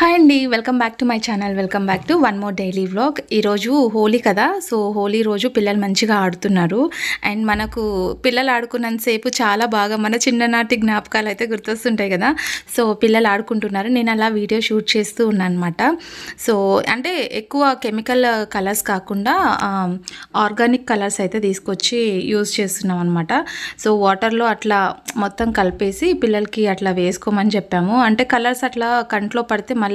Hi అండి, welcome back to my channel. Welcome back to one more daily vlog. ఈరోజు హోలీ కదా, so Holi రోజు పిల్లలు మంచిగా ఆడుతున్నారు. అండ్ మనకు పిల్లలు ఆడుకున్నంతసేపు చాలా బాగా మన చిన్ననాటి జ్ఞాపకాలు అయితే గుర్తొస్తుంటాయి కదా. సో పిల్లలు ఆడుకుంటున్నారు, నేను అలా వీడియో షూట్ చేస్తూ ఉన్నాను అనమాట. సో అంటే ఎక్కువ కెమికల్ కలర్స్ కాకుండా ఆర్గానిక్ కలర్స్ అయితే తీసుకొచ్చి యూజ్ చేస్తున్నాం అనమాట. సో వాటర్లో అట్లా మొత్తం కలిపేసి పిల్లలకి అట్లా వేసుకోమని చెప్పాము. అంటే కలర్స్ అట్లా కంట్లో పడితే మళ్ళీ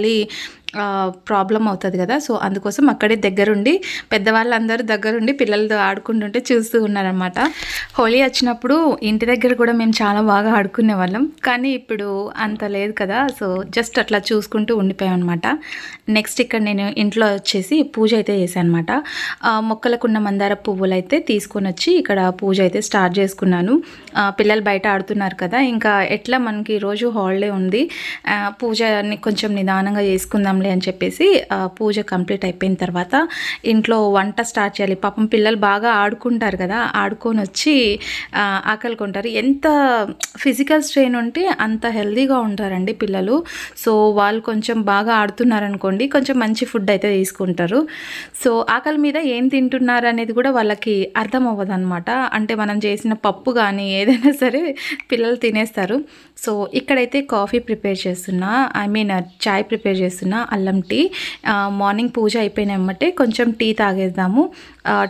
ప్రాబ్లం అవుతుంది కదా. సో అందుకోసం అక్కడే దగ్గరుండి పెద్దవాళ్ళందరూ దగ్గరుండి పిల్లలతో ఆడుకుంటుంటే చూస్తూ ఉన్నారనమాట. హోలీ వచ్చినప్పుడు ఇంటి దగ్గర కూడా మేము చాలా బాగా ఆడుకునే వాళ్ళం, కానీ ఇప్పుడు అంత లేదు కదా. సో జస్ట్ అట్లా చూసుకుంటూ ఉండిపోయాం అనమాట. నెక్స్ట్ ఇక్కడ నేను ఇంట్లో వచ్చేసి పూజ అయితే చేశాను అనమాట. మొక్కలకున్న మందార పువ్వులు అయితే తీసుకొని వచ్చి ఇక్కడ పూజ అయితే స్టార్ట్ చేసుకున్నాను. పిల్లలు బయట ఆడుతున్నారు కదా, ఇంకా ఎట్లా మనకి ఈరోజు హాలిడే ఉంది, పూజని కొంచెం నిదానంగా చేసుకుందాం అని చెప్పేసి పూజ కంప్లీట్ అయిపోయిన తర్వాత ఇంట్లో వంట స్టార్ట్ చేయాలి. పాపం పిల్లలు బాగా ఆడుకుంటారు కదా, ఆడుకొని వచ్చి ఆకలి కొంటారు. ఎంత ఫిజికల్ స్ట్రెయిన్ ఉంటే అంత హెల్తీగా ఉంటారండి పిల్లలు. సో వాళ్ళు కొంచెం బాగా ఆడుతున్నారనుకోండి, కొంచెం మంచి ఫుడ్ అయితే తీసుకుంటారు. సో ఆకలి మీద ఏం తింటున్నారు అనేది కూడా వాళ్ళకి అర్థం అవ్వదు అనమాట. అంటే మనం చేసిన పప్పు కానీ ఏదైనా సరే పిల్లలు తినేస్తారు. సో ఇక్కడైతే కాఫీ ప్రిపేర్ చేస్తున్నా, చాయ్ ప్రిపేర్ చేస్తున్నా, అల్లం టీ. మార్నింగ్ పూజ అయిపోయిన వెంబటే కొంచెం టీ తాగేద్దాము,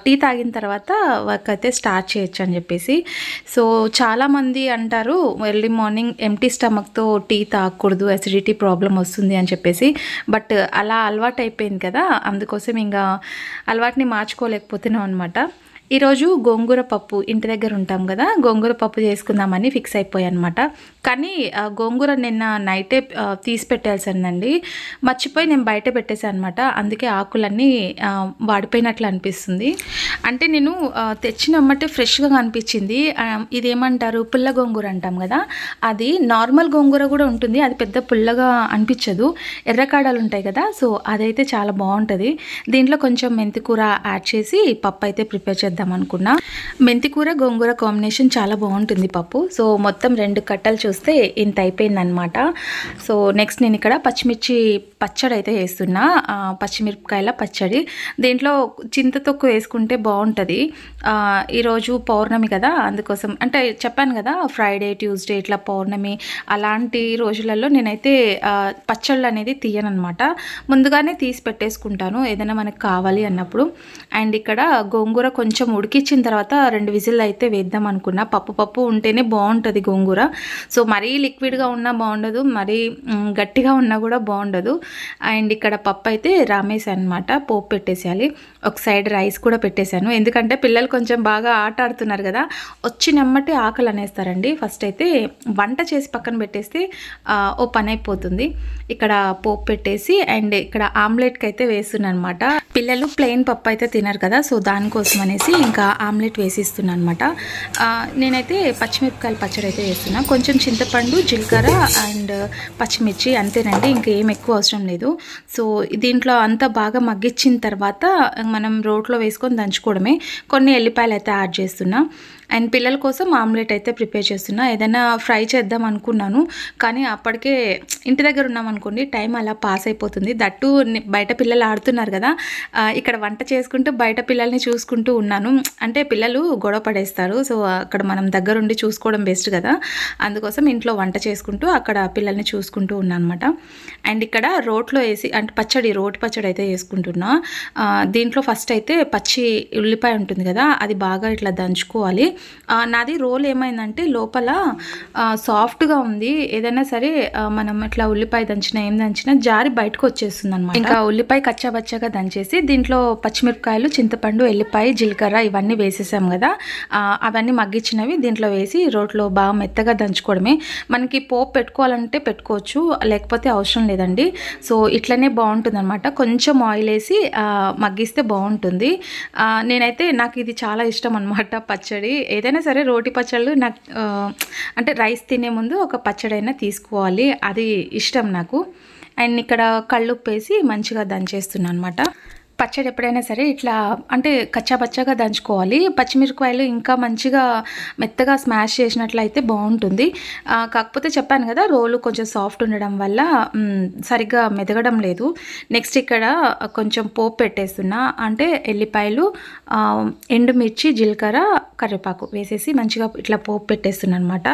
టీ తాగిన తర్వాత వర్క్ అయితే స్టార్ట్ చేయొచ్చు అని చెప్పేసి. సో చాలామంది అంటారు ఎర్లీ మార్నింగ్ ఎంటీ స్టమక్తో టీ తాగకూడదు, అసిడిటీ ప్రాబ్లం వస్తుంది అని చెప్పేసి. బట్ అలా అలవాటు అయిపోయింది కదా, అందుకోసం ఇంకా అలవాటుని మార్చుకోలేకపోతున్నాం అనమాట. ఈరోజు గోంగూర పప్పు, ఇంటి దగ్గర ఉంటాం కదా, గోంగూర పప్పు చేసుకుందామని ఫిక్స్ అయిపోయాయి అనమాట. కానీ గోంగూర నిన్న నైటే తీసి పెట్టాల్సిందండి, మర్చిపోయి నేను బయట పెట్టేసాను అనమాట. అందుకే ఆకులన్నీ వాడిపోయినట్లు అనిపిస్తుంది. అంటే నేను తెచ్చినమ్మటే ఫ్రెష్గా అనిపించింది. ఇదేమంటారు, పుల్ల గోంగూర అంటాం కదా, అది నార్మల్ గోంగూర కూడా ఉంటుంది, అది పెద్ద పుల్లగా అనిపించదు, ఎర్రకాడలు ఉంటాయి కదా. సో అదైతే చాలా బాగుంటుంది. దీంట్లో కొంచెం మెంతికూర యాడ్ చేసి పప్పు అయితే ప్రిపేర్ చేద్దాం అనుకున్నా. మెంతికూర గోంగూర కాంబినేషన్ చాలా బాగుంటుంది పప్పు. సో మొత్తం 2 కట్టలు చూస్తే ఇంత అయిపోయింది అనమాట. సో నెక్స్ట్ నేను ఇక్కడ పచ్చిమిర్చి పచ్చడి అయితే వేస్తున్నా, పచ్చిమిరపకాయల పచ్చడి. దీంట్లో చింతతొక్కు వేసుకుంటే బాగుంటుంది. ఈరోజు పౌర్ణమి కదా, అందుకోసం అంటే చెప్పాను కదా, ఫ్రైడే ట్యూస్డే ఇట్లా పౌర్ణమి అలాంటి రోజులలో నేనైతే పచ్చళ్ళు అనేది తీయనమాట, ముందుగానే తీసి పెట్టేసుకుంటాను ఏదైనా మనకు కావాలి అన్నప్పుడు. అండ్ ఇక్కడ గోంగూర కొంచెం ఉడికించిన తర్వాత 2 విజిల్ అయితే వేద్దాం అనుకున్నా. పప్పు ఉంటేనే బాగుంటుంది గోంగూర. సో మరీ లిక్విడ్గా ఉన్నా బాగుండదు, మరీ గట్టిగా ఉన్నా కూడా బాగుండదు. అండ్ ఇక్కడ పప్పు అయితే రామేసాను అనమాట, పోపు పెట్టేసేయాలి. ఒక సైడ్ రైస్ కూడా పెట్టేశాను, ఎందుకంటే పిల్లలు కొంచెం బాగా ఆట ఆడుతున్నారు కదా, వచ్చినమ్మటే ఆకలి అనేస్తారండి. ఫస్ట్ అయితే వంట చేసి పక్కన పెట్టేస్తే ఓ పని అయిపోతుంది. ఇక్కడ పోపు పెట్టేసి అండ్ ఇక్కడ ఆమ్లెట్కి అయితే వేస్తున్నాను అనమాట. పిల్లలు ప్లెయిన్ పప్పు అయితే తినరు కదా, సో దానికోసం అనేసి ఇంకా ఆమ్లెట్ వేసిస్తున్నాను అనమాట. నేనైతే పచ్చిమిరపకాయల పచ్చడి అయితే వేస్తున్నా, కొంచెం చింతపండు, జీలకర్ర అండ్ పచ్చిమిర్చి, అంతేనండి, ఇంకేం ఎక్కువ అవసరం లేదు. సో దీంట్లో అంతా బాగా మగ్గించిన తర్వాత మనం రోట్లో వేసుకొని దంచుకోవడమే. కొన్ని ఎల్లిపాయలు అయితే యాడ్ చేస్తున్నా. అండ్ పిల్లల కోసం ఆమ్లెట్ అయితే ప్రిపేర్ చేస్తున్నా. ఏదైనా ఫ్రై చేద్దాం అనుకున్నాను, కానీ అప్పటికే ఇంటి దగ్గర ఉన్నాం అనుకోండి, టైం అలా పాస్ అయిపోతుంది. దట్టు బయట పిల్లలు ఆడుతున్నారు కదా, ఇక్కడ వంట చేసుకుంటూ బయట పిల్లల్ని చూసుకుంటూ ఉన్నాను. అంటే పిల్లలు గొడవ పడేస్తారు, సో అక్కడ మనం దగ్గరుండి చూసుకోవడం బెస్ట్ కదా, అందుకోసం ఇంట్లో వంట చేసుకుంటూ అక్కడ పిల్లల్ని చూసుకుంటూ ఉన్నాను అనమాట. అండ్ ఇక్కడ రోట్లో వేసి అంటే రోటి పచ్చడి అయితే వేసుకుంటున్నా. దీంట్లో ఫస్ట్ అయితే పచ్చి ఉల్లిపాయ ఉంటుంది కదా, అది బాగా ఇట్లా దంచుకోవాలి. నాది రోల్ ఏమైందంటే లోపల సాఫ్ట్గా ఉంది, ఏదైనా సరే మనం ఇట్లా ఉల్లిపాయ దంచినా ఏం దంచినా జారి బయటకు వచ్చేస్తుంది అనమాట. ఇంకా ఉల్లిపాయ కచ్చాబచ్చాగా దంచేసి దీంట్లో పచ్చిమిరపకాయలు, చింతపండు, ఎల్లిపాయ, జీలకర్ర ఇవన్నీ వేసేసాం కదా, అవన్నీ మగ్గించినవి దీంట్లో వేసి రోట్లో బాగా మెత్తగా దంచుకోవడమే. మనకి పోపు పెట్టుకోవాలంటే పెట్టుకోవచ్చు, లేకపోతే అవసరం లేదండి. సో ఇట్లనే బాగుంటుంది అనమాట. కొంచెం ఆయిల్ వేసి మగ్గిస్తే బాగుంటుంది. నాకు ఇది చాలా ఇష్టం అనమాట పచ్చడి. ఏదైనా సరే రోటి పచ్చళ్ళు నాకు అంటే రైస్ తినే ముందు ఒక పచ్చడైనా తీసుకోవాలి, అది ఇష్టం నాకు. అండ్ ఇక్కడ కళ్ళుప్పు వేసి మంచిగా దంచేస్తున్నాను అనమాట. పచ్చడి ఎప్పుడైనా సరే ఇట్లా అంటే కచ్చా పచ్చాగా దంచుకోవాలి. పచ్చిమిరపకాయలు ఇంకా మంచిగా మెత్తగా స్మాష్ చేసినట్లయితే బావుంటుంది. కాకపోతే చెప్పాను కదా! రోలు కొంచెం సాఫ్ట్ ఉండడం వల్ల సరిగ్గా మెదగడం లేదు. నెక్స్ట్ ఇక్కడ కొంచెం పోపు పెట్టేస్తున్నా. అంటే ఎల్లిపాయలు, ఎండుమిర్చి, జీలకర్ర, కరివేపాకు వేసేసి మంచిగా ఇట్లా పోపు పెట్టేస్తున్నానమాట.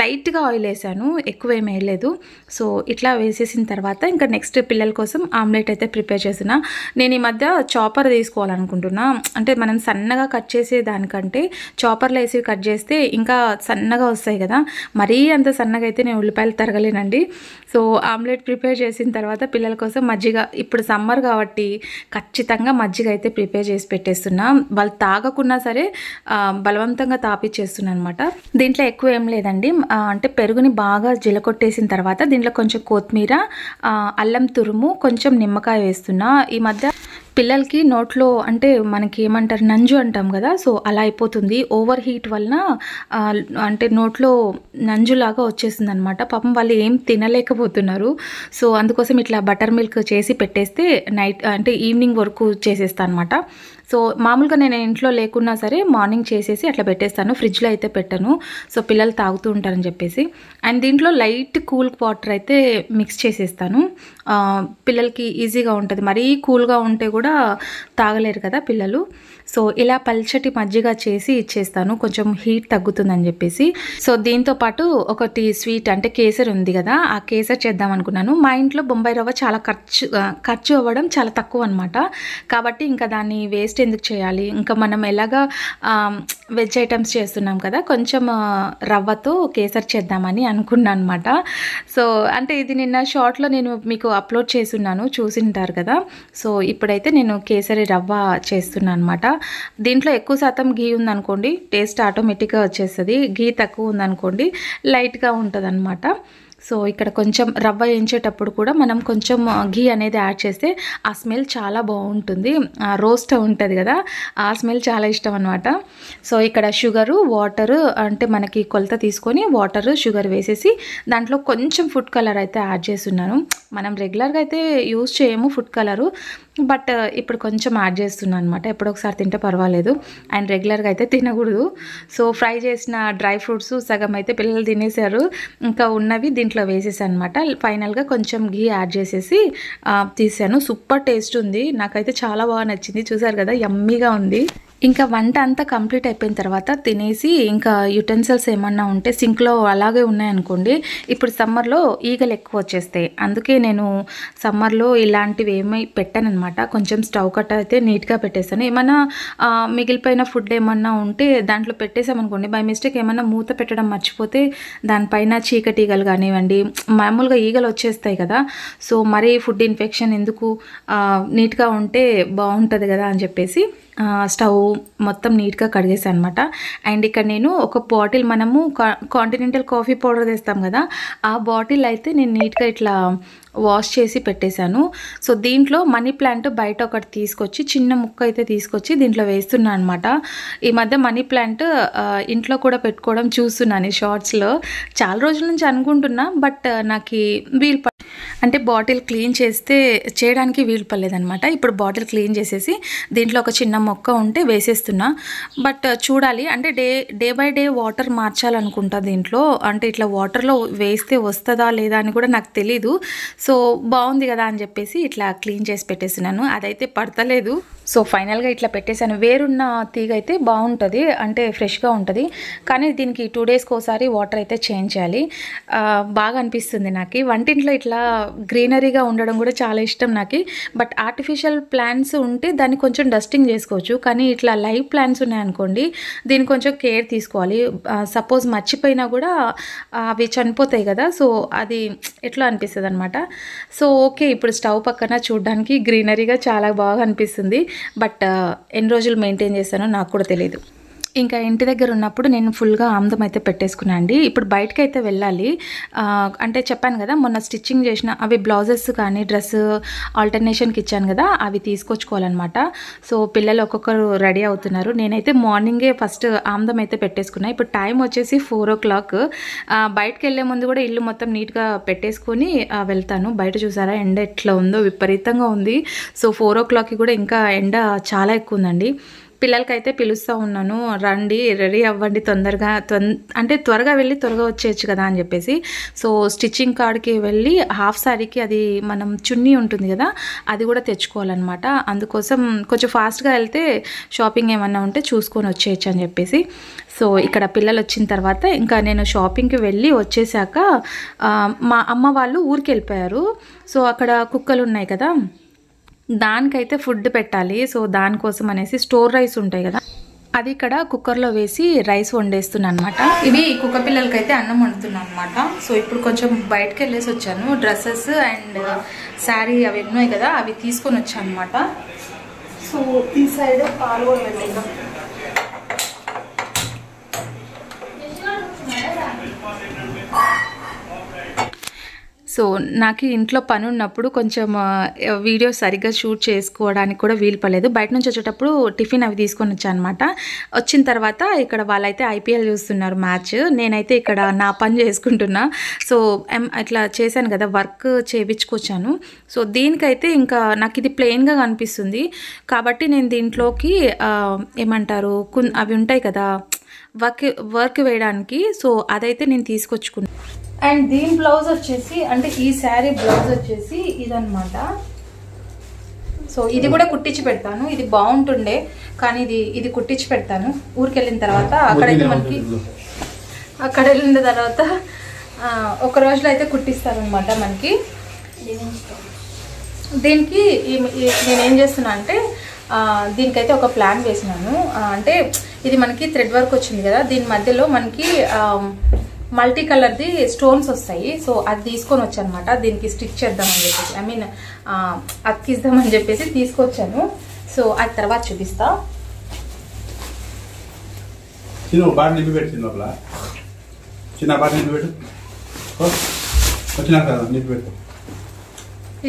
లైట్‌గా ఆయిల్ ఏసాను. ఎక్కువేమి వేయలేదు. సో, ఇట్లా వేసేసిన తర్వాత ఇంకా నెక్స్ట్ పిల్లల కోసం ఆమ్లెట్ అయితే ప్రిపేర్ చేస్తున్నా. నేను ఈ మధ్య చాపర్ తీసుకోవాలనుకుంటున్నా. అంటే మనం సన్నగా కట్ చేసే దానికంటే చాపర్‌లో ఏసి కట్ చేస్తే ఇంకా సన్నగా వస్తాయి కదా! మరీ అంత సన్నగా అయితే నేను ఉల్లిపాయలు తరగలేనండి. సో, ఆమ్లెట్ ప్రిపేర్ చేసిన తర్వాత పిల్లల కోసం మజ్జిగ, ఇప్పుడు సమ్మర్ కాబట్టి ఖచ్చితంగా మజ్జిగ అయితే ప్రిపేర్ చేసి పెట్టేస్తున్నా. వాళ్ళు తాగకున్నా సరే బలవంతంగా తాపిచ్చేస్తున్నా అనమాట. దీంట్లో ఎక్కువ ఏం లేదండి. అంటే పెరుగుని బాగా జిలకొట్టేసిన తర్వాత దీంట్లో కొంచెం కొత్తిమీర, అల్లం తురుము, కొంచెం నిమ్మకాయ వేస్తున్నా. ఈ మధ్య పిల్లలకి నోట్లో అంటే మనకి ఏమంటారు నంజు అంటాం కదా! సో, అలా అయిపోతుంది. ఓవర్ హీట్ వలన అంటే నోట్లో నంజులాగా వచ్చేసిందనమాట. పాపం వాళ్ళు ఏం తినలేకపోతున్నారు. సో, అందుకోసం ఇట్లా బటర్ మిల్క్ చేసి పెట్టేస్తే నైట్ అంటే ఈవినింగ్ వరకు చేసేస్తా అనమాట. సో, మామూలుగా నేను ఇంట్లో లేకున్నా సరే మార్నింగ్ చేసేసి అట్లా పెట్టేస్తాను. ఫ్రిడ్జ్‌లో అయితే పెట్టను. సో, పిల్లలు తాగుతూ ఉంటారని చెప్పేసి. అండ్ దీంట్లో లైట్ కూల్ వాటర్ అయితే మిక్స్ చేసేస్తాను. పిల్లలకి ఈజీగా ఉంటది. మరీ కూల్‌గా ఉంటే కూడా తాగలేరు కదా పిల్లలు. సో, ఇలా పల్చటి మజ్జిగ చేసి ఇచ్చేస్తాను. కొంచెం హీట్ తగ్గుతుందని చెప్పేసి. సో, దీంతో పాటు ఒకటి స్వీట్ అంటే కేసరి ఉంది కదా! ఆ కేసరి చేద్దాం అనుకున్నాను. మా ఇంట్లో బొంబాయి రవ్వ చాలా ఖర్చు అవ్వడం చాలా తక్కువ అనమాట. కాబట్టి ఇంకా దాన్ని వేస్ట్ ఎందుకు చేయాలి? ఇంకా మనం ఎలాగా వెజ్ ఐటమ్స్ చేస్తున్నాం కదా! కొంచెం రవ్వతో కేసరి చేద్దామని అనుకున్నాను అనమాట. సో, అంటే ఇది నిన్న షార్ట్‌లో నేను మీకు అప్లోడ్ చేసున్నాను. చూసింటారు కదా! సో, ఇప్పుడైతే నేను కేసరి రవ్వ చేస్తున్నా అనమాట. దీంట్లో ఎక్కువ శాతం ఘీ ఉందనుకోండి టేస్ట్ ఆటోమేటిక్‌గా వచ్చేస్తది. ఘీ తక్కువ ఉందనుకోండి లైట్‌గా ఉంటదనమాట. సో, ఇక్కడ కొంచెం రవ్వ వేయించేటప్పుడు కూడా మనం కొంచెం ఘీ అనేది యాడ్ చేస్తే ఆ స్మెల్ చాలా బావుంటుంది. రోస్ట్ ఉంటది కదా! ఆ స్మెల్ చాలా ఇష్టం అనమాట. సో, ఇక్కడ షుగరు, వాటరు అంటే మనకి కొలత తీసుకొని వాటరు, షుగర్ వేసేసి దాంట్లో కొంచెం ఫుడ్ కలర్ అయితే యాడ్ చేసున్నాను. మనం రెగ్యులర్‌గా అయితే యూజ్ చేయము ఫుడ్ కలరు. బట్ ఇప్పుడు కొంచెం యాడ్ చేస్తున్నా అనమాట. ఎప్పుడో ఒకసారి తింటే పర్వాలేదు. అండ్ రెగ్యులర్‌గా అయితే తినకూడదు. సో, ఫ్రై చేసిన డ్రై ఫ్రూట్స్ సగం అయితే పిల్లలు తినేసారు. ఇంకా ఉన్నవి దీంట్లో వేసేసాను అనమాట. ఫైనల్‌గా కొంచెం ఘీ యాడ్ చేసేసి తీసాను. సూపర్ టేస్ట్ ఉంది. నాకైతే చాలా బాగా నచ్చింది. చూసారు కదా! యమ్మీగా ఉంది. ఇంకా వంట అంతా కంప్లీట్ అయిపోయిన తర్వాత తినేసి ఇంకా యుటెన్సిల్స్ ఏమన్నా ఉంటే సింక్‌లో అలాగే ఉన్నాయనుకోండి, ఇప్పుడు సమ్మర్‌లో ఈగలు ఎక్కువ వచ్చేస్తాయి. అందుకే నేను సమ్మర్‌లో ఇలాంటివి ఏమీ పెట్టాననమాట. కొంచెం స్టవ్ కట్ట అయితే నీట్‌గా పెట్టేస్తాను. ఏమన్నా మిగిలిపోయిన ఫుడ్ ఏమన్నా ఉంటే దాంట్లో పెట్టేసామనుకోండి, బై మిస్టేక్ ఏమన్నా మూత పెట్టడం మర్చిపోతే దానిపైన చీకటి ఈగలు కానివ్వండి, మామూలుగా ఈగలు వచ్చేస్తాయి కదా! సో, మరీ ఫుడ్ ఇన్ఫెక్షన్ ఎందుకు, నీట్‌గా ఉంటే బావుంటది కదా అని చెప్పేసి స్టవ్ మొత్తం నీట్‌గా కడిగేసాను అనమాట. అండ్ ఇక్కడ నేను ఒక బాటిల్ మనము కాంటినెంటల్ కాఫీ పౌడర్ తెస్తాం కదా! ఆ బాటిల్ అయితే నేను నీట్‌గా ఇట్లా వాష్ చేసి పెట్టేశాను. సో, దీంట్లో మనీ ప్లాంట్ బయట ఒకటి తీసుకొచ్చి చిన్న ముక్క అయితే తీసుకొచ్చి దీంట్లో వేస్తున్నా అనమాట. ఈ మధ్య మనీ ప్లాంట్ ఇంట్లో కూడా పెట్టుకోవడం చూస్తున్నాను ఈ షార్ట్స్‌లో. చాలా రోజుల నుంచి అనుకుంటున్నా. బట్ నాకి అంటే బాటిల్ క్లీన్ చేయడానికి వీలు పడలేదనమాట. ఇప్పుడు బాటిల్ క్లీన్ చేసేసి దీంట్లో ఒక చిన్న మొక్క ఉంటే వేసేస్తున్నా. బట్ చూడాలి అంటే డే బై డే వాటర్ మార్చాలనుకుంటా దీంట్లో. అంటే ఇట్లా వాటర్‌లో వేస్తే వస్తదా లేదా అని కూడా నాకు తెలీదు. సో, బావుంది కదా అని చెప్పేసి ఇట్లా క్లీన్ చేసి పెట్టేస్తున్నాను. అదైతే పడతలేదు. సో, ఫైనల్‌గా ఇట్లా పెట్టేశాను. వేరున్న తీగ అయితే బావుంటది. అంటే ఫ్రెష్‌గా ఉంటది. కానీ దీనికి 2 డేస్‌కి ఒకసారి వాటర్ అయితే చేంజ్ చేయాలి. బాగా అనిపిస్తుంది నాకి. వంటింట్లో ఇట్లా గ్రీనరీగా ఉండడం కూడా చాలా ఇష్టం నాకి. బట్ ఆర్టిఫిషియల్ ప్లాంట్స్ ఉంటే దాన్ని కొంచెం డస్టింగ్ చేసుకోవచ్చు. కానీ ఇట్లా లైవ్ ప్లాంట్స్ ఉన్నాయనుకోండి దీనికి కొంచెం కేర్ తీసుకోవాలి. సపోజ్ మర్చిపోయినా కూడా అవి చనిపోతాయి కదా! సో, అది ఎట్లా అనిపిస్తదనమాట. So, okay. ఇప్పుడు స్టవ్ పక్కన చూడడానికి గ్రీనరీగా చాలా బాగా అనిపిస్తుంది. బట్ ఎన్ని రోజులు మెయింటైన్ చేస్తానో నాకు కూడా తెలీదు. ఇంకా ఇంటి దగ్గర ఉన్నప్పుడు నేను ఫుల్గా ఆమ్దం అయితే పెట్టేసుకున్నాను అండి. ఇప్పుడు బయటకి అయితే వెళ్ళాలి. అంటే చెప్పాను కదా, మొన్న స్టిచ్చింగ్ చేసిన అవి బ్లౌజెస్ కానీ డ్రెస్ ఆల్టర్నేషన్కి ఇచ్చాను కదా, అవి తీసుకొచ్చుకోవాలన్నమాట. సో పిల్లలు ఒక్కొక్కరు రెడీ అవుతున్నారు. నేనైతే మార్నింగే ఫస్ట్ ఆమ్దం అయితే పెట్టేసుకున్నాను. ఇప్పుడు టైం వచ్చేసి 4 o'clock. బయటకు వెళ్ళే ముందు కూడా ఇల్లు మొత్తం నీట్గా పెట్టేసుకొని వెళ్తాను. బయట చూసారా ఎండ ఎట్లా ఉందో, విపరీతంగా ఉంది. సో 4 o'clockకి కూడా ఇంకా ఎండ చాలా ఎక్కువ ఉందండి. పిల్లలకైతే పిలుస్తూ ఉన్నాను, రండి రెడీ అవ్వండి తొందరగా, అంటే త్వరగా వెళ్ళి త్వరగా వచ్చేయచ్చు కదా అని చెప్పేసి. సో స్టిచ్చింగ్ కాడికి వెళ్ళి హాఫ్ శారీకి అది మనం చున్నీ ఉంటుంది కదా, అది కూడా తెచ్చుకోవాలన్నమాట. అందుకోసం కొంచెం ఫాస్ట్గా వెళ్తే షాపింగ్ ఏమన్నా ఉంటే చూసుకొని వచ్చేయచ్చు అని చెప్పేసి. సో ఇక్కడ పిల్లలు వచ్చిన తర్వాత ఇంకా నేను షాపింగ్కి వెళ్ళి వచ్చేసాక మా అమ్మ వాళ్ళు ఊరికి వెళ్ళిపోయారు. సో అక్కడ కుక్కలు ఉన్నాయి కదా, దానికైతే ఫుడ్ పెట్టాలి. సో దానికోసం అనేసి స్టోర్ రైస్ ఉంటాయి కదా, అది ఇక్కడ కుక్కర్లో వేసి రైస్ వండేస్తున్నాను అనమాట. ఇవి కుక్క పిల్లలకైతే అన్నం వండుతున్నాను అనమాట. సో ఇప్పుడు కొంచెం బయటకు వెళ్ళేసి వచ్చాను. డ్రెస్సెస్ అండ్ శారీ అవి ఉన్నాయి కదా, అవి తీసుకొని వచ్చాను అనమాట. సో ఈ సైడ్ పాలు కూడా వెళ్ళాం. సో నాకు ఇంట్లో పని ఉన్నప్పుడు కొంచెం వీడియో సరిగ్గా షూట్ చేసుకోవడానికి కూడా వీలు పడలేదు. బయట నుంచి వచ్చేటప్పుడు టిఫిన్ అవి తీసుకొని వచ్చాను అనమాట. వచ్చిన తర్వాత ఇక్కడ వాళ్ళైతే ఐపీఎల్ చూస్తున్నారు మ్యాచ్, నేనైతే ఇక్కడ నా పని చేసుకుంటున్నా. సో అట్లా చేశాను కదా, వర్క్ చేయించుకొచ్చాను. సో దీనికైతే ఇంకా నాకు ఇది ప్లెయిన్గా కనిపిస్తుంది కాబట్టి నేను దీంట్లోకి ఏమంటారు అవి ఉంటాయి కదా వర్క్ వేయడానికి. సో అదైతే నేను తీసుకొచ్చుకున్నాను. అండ్ దీని బ్లౌజ్ వచ్చేసి, అంటే ఈ శారీ బ్లౌజ్ వచ్చేసి ఇదనమాట. సో ఇది కూడా కుట్టించి పెడతాను. ఇది బాగుంటుండే కానీ ఇది కుట్టించి పెడతాను ఊరికి వెళ్ళిన తర్వాత. అక్కడైతే మనకి అక్కడ వెళ్ళిన తర్వాత ఒక రోజులో అయితే కుట్టిస్తారనమాట మనకి. దీనికి నేనేం చేస్తున్నా అంటే దీనికైతే ఒక ప్లాన్ వేసినాను. అంటే ఇది మనకి థ్రెడ్ వర్క్ వచ్చింది కదా, దీని మధ్యలో మనకి మల్టీ కలర్ది స్టోన్స్ వస్తాయి. సో అది తీసుకొని వచ్చానమాట, దీనికి స్టిచ్ చేద్దామని చెప్పేసి, ఐ మీన్ అతికిద్దామని చెప్పేసి తీసుకొచ్చాను. సో అది తర్వాత చూపిస్తా.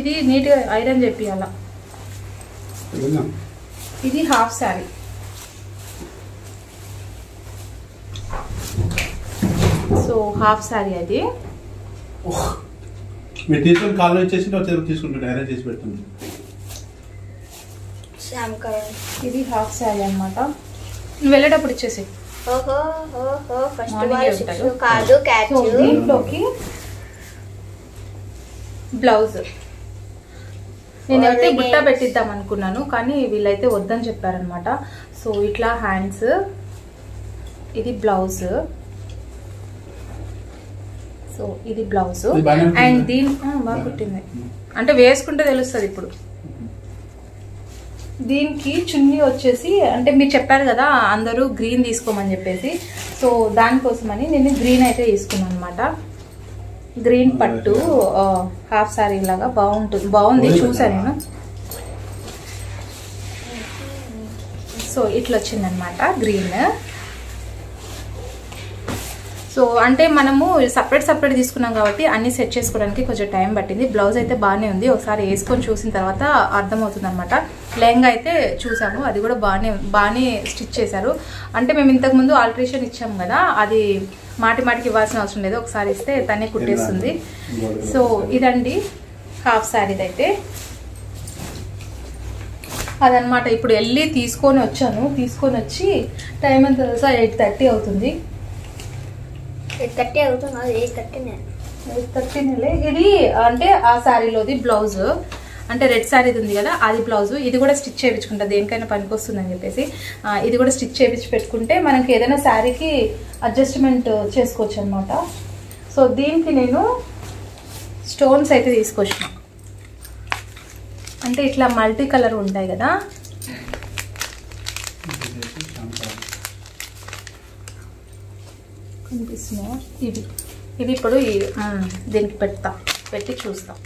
ఇది నీట్గా ఐరన్ చెప్పియాల. ఇది half sari. So half sari అది మీరు తీసుకొని కాల్లో ఇచ్చేసి తీసుకుంటాను, అరేంజ్ చేసి పెడుతుంది. ఇది హాఫ్ శారీ అనమాట. నువ్వు వెళ్ళేటప్పుడు ఇచ్చేసి దీంట్లోకి బ్లౌజ్ నేనైతే బుట్ట పెట్టిద్దాం అనుకున్నాను కానీ వీళ్ళైతే వద్దని చెప్పారనమాట. సో ఇట్లా హ్యాండ్స్, ఇది బ్లౌజ్. సో ఇది బ్లౌజ్ అండ్ దీని బాగా కుట్టింది అంటే వేసుకుంటే తెలుస్తుంది. ఇప్పుడు దీనికి చున్నీ వచ్చేసి, అంటే మీరు చెప్పారు కదా అందరూ గ్రీన్ తీసుకోమని చెప్పేసి, సో దానికోసమని నేను గ్రీన్ అయితే తీసుకున్నాను అనమాట. గ్రీన్ పట్టు హాఫ్ శారీ లాగా బాగుంది చూసాను నేను. సో ఇట్లా వచ్చిందనమాట గ్రీన్. సో అంటే మనము సపరేట్ తీసుకున్నాం కాబట్టి అన్ని సెట్ చేసుకోవడానికి కొంచెం టైం పట్టింది. బ్లౌజ్ అయితే బాగానే ఉంది, ఒకసారి వేసుకొని చూసిన తర్వాత అర్థమవుతుంది అనమాట. లెహంగా అయితే చూసాము, అది కూడా బాగానే స్టిచ్ చేశారు. అంటే మేము ఇంతకుముందు ఆల్టరేషన్ ఇచ్చాము కదా, అది మాటికి ఇవ్వాల్సిన అవసరం లేదు, ఒకసారి ఇస్తే తనే కుట్టేస్తుంది. సో ఇదండి హాఫ్ శారీది అయితే అదనమాట. ఇప్పుడు వెళ్ళి తీసుకొని వచ్చి టైం ఎంత తెలుసా, 8:30 అవుతుంది. 8:30 అవుతుంది. 8:30 ఇది అంటే ఆ శారీలోది బ్లౌజ్, అంటే రెడ్ శారీ ఉంది కదా అది బ్లౌజ్. ఇది కూడా స్టిచ్ చేయించుకుంటా, దేనికైనా పనికి వస్తుందని చెప్పేసి. ఇది కూడా స్టిచ్ చేయించి పెట్టుకుంటే మనకి ఏదైనా శారీకి అడ్జస్ట్మెంట్ చేసుకోవచ్చు అనమాట. సో దీనికి నేను స్టోన్స్ అయితే తీసుకొచ్చిన, అంటే ఇట్లా మల్టీ కలర్ ఉంటాయి కదా, కనిపిస్తున్నాయా ఇవి ఇప్పుడు దీనికి పెట్టి చూస్తాం.